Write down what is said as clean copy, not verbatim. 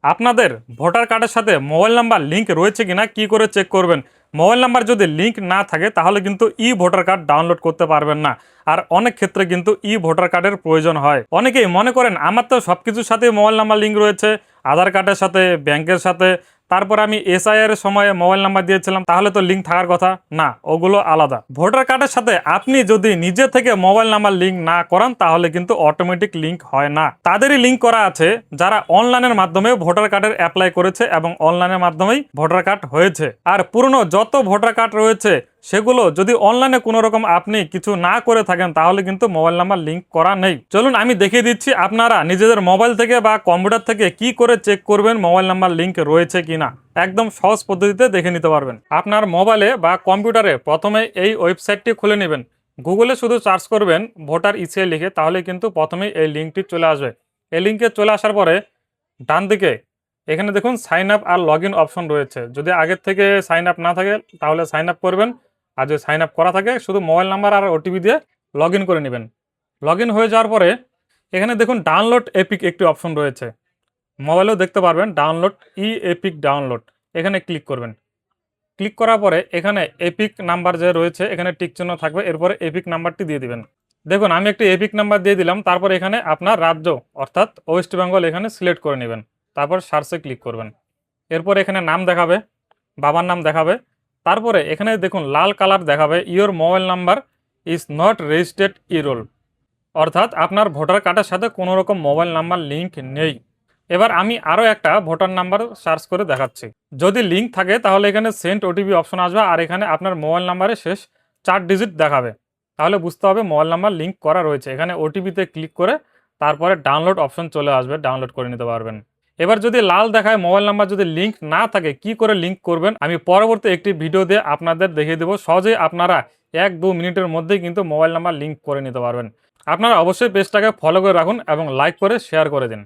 আপনাদের ভোটার কার্ডের সাথে মোবাইল নাম্বার লিংক রয়েছে কিনা কি করে চেক করবেন? মোবাইল নাম্বার যদি লিংক না থাকে তাহলে কিন্তু ই ভোটার কার্ড ডাউনলোড করতে পারবেন না। আর অনেক ক্ষেত্রে কিন্তু ই ভোটার কার্ডের প্রয়োজন হয়। অনেকেই মনে করেন আমার তো সবকিছুর সাথে মোবাইল নাম্বার লিংক রয়েছে, আধার কার্ডের সাথে, ব্যাংকের সাথে, তারপর আমি এসআইআর এর সময় মোবাইল নাম্বার দিয়েছিলাম, তাহলে তো লিঙ্ক থাকার কথা না, ওগুলো আলাদা। ভোটার কার্ডের সাথে আপনি যদি নিজে থেকে মোবাইল নাম্বার লিঙ্ক না করান তাহলে কিন্তু অটোমেটিক লিঙ্ক হয় না। তাদেরই লিঙ্ক করা আছে যারা অনলাইনের মাধ্যমে ভোটার কার্ডের অ্যাপ্লাই করেছে এবং অনলাইনের মাধ্যমেই ভোটার কার্ড হয়েছে। আর পুরনো যত ভোটার কার্ড রয়েছে সেগুলো যদি অনলাইনে কোনো রকম আপনি কিছু না করে থাকেন তাহলে কিন্তু মোবাইল নাম্বার লিঙ্ক করা নেই। চলুন আমি দেখিয়ে দিচ্ছি আপনারা নিজেদের মোবাইল থেকে বা কম্পিউটার থেকে কি করে চেক করবেন মোবাইল নাম্বার লিঙ্ক রয়েছে কিনা। একদম সহজ পদ্ধতিতে দেখে নিতে পারবেন। আপনার মোবাইলে বা কম্পিউটারে প্রথমে এই ওয়েবসাইটটি খুলে নেবেন। গুগলে শুধু সার্চ করবেন ভোটার ইসিআই লিখে, তাহলে কিন্তু প্রথমেই এই লিঙ্কটি চলে আসবে। এই লিঙ্কে চলে আসার পরে ডান দিকে এখানে দেখুন সাইন আপ আর লগ ইন অপশন রয়েছে। যদি আগের থেকে সাইন আপ না থাকে তাহলে সাইন আপ করবেন, আর যদি সাইন আপ করা থাকে শুধু মোবাইল নাম্বার আর ওটিপি দিয়ে লগ ইন করে নেবেন। লগ ইন হয়ে যাওয়ার পরে এখানে দেখুন ডাউনলোড এপিক একটি অপশন রয়েছে, মোবাইলেও দেখতে পারবেন ডাউনলোড ই এপিক ডাউনলোড, এখানে ক্লিক করবেন। ক্লিক করার পরে এখানে এপিক নাম্বার যে রয়েছে এখানে টিক চিহ্ন থাকবে, এরপরে এপিক নাম্বারটি দিয়ে দিবেন। দেখুন আমি একটি এপিক নাম্বার দিয়ে দিলাম, তারপর এখানে আপনার রাজ্য অর্থাৎ ওয়েস্ট বেঙ্গল এখানে সিলেক্ট করে নেবেন, তারপর সার্চে ক্লিক করবেন। এরপর এখানে নাম দেখাবে, বাবার নাম দেখাবে, তারপরে এখানে দেখুন লাল কালার দেখাবে your mobile number is not registered ইরোল, অর্থাৎ আপনার ভোটার কার্ডের সাথে কোনো রকম মোবাইল নাম্বার লিঙ্ক নেই। এবার আমি আরও একটা ভোটার নাম্বার সার্চ করে দেখাচ্ছি। যদি লিঙ্ক থাকে তাহলে এখানে সেন্ড ওটিপি অপশন আসবে, আর এখানে আপনার মোবাইল নাম্বারে শেষ 4 ডিজিট দেখাবে, তাহলে বুঝতে হবে মোবাইল নাম্বার লিঙ্ক করা রয়েছে। এখানে ওটিপিতে ক্লিক করে তারপরে ডাউনলোড অপশন চলে আসবে, ডাউনলোড করে নিতে পারবেন। এবার যদি লাল দেখায় মোবাইল নাম্বার যদি লিঙ্ক না থাকে কি করে লিঙ্ক করবেন আমি পরবর্তী একটি ভিডিও দিয়ে আপনাদের দেখিয়ে দেবো। সহজেই আপনারা 1-2 মিনিটের মধ্যেই কিন্তু মোবাইল নাম্বার লিঙ্ক করে নিতে পারবেন। আপনারা অবশ্যই পেজটাকে ফলো করে রাখুন এবং লাইক করে শেয়ার করে দিন।